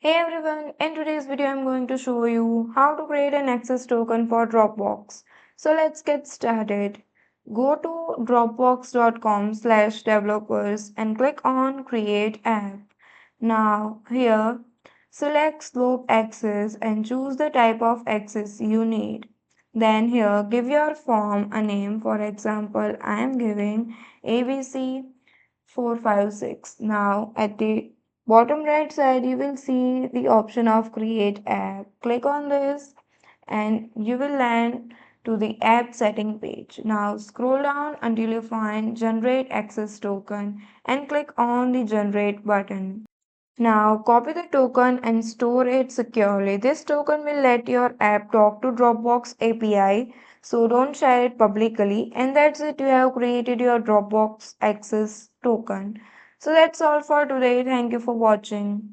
Hey everyone, in today's video I'm going to show you how to create an access token for Dropbox. So let's get started. Go to dropbox.com/developers and click on create app. Now here select slope axis and choose the type of axis you need. Then here give your form a name. For example, I am giving ABC456. Now at the bottom right side, you will see the option of create app. Click on this and you will land to the app setting page. Now scroll down until you find generate access token and click on the generate button. Now copy the token and store it securely. This token will let your app talk to Dropbox API, so don't share it publicly. And that's it, you have created your Dropbox access token. So that's all for today. Thank you for watching.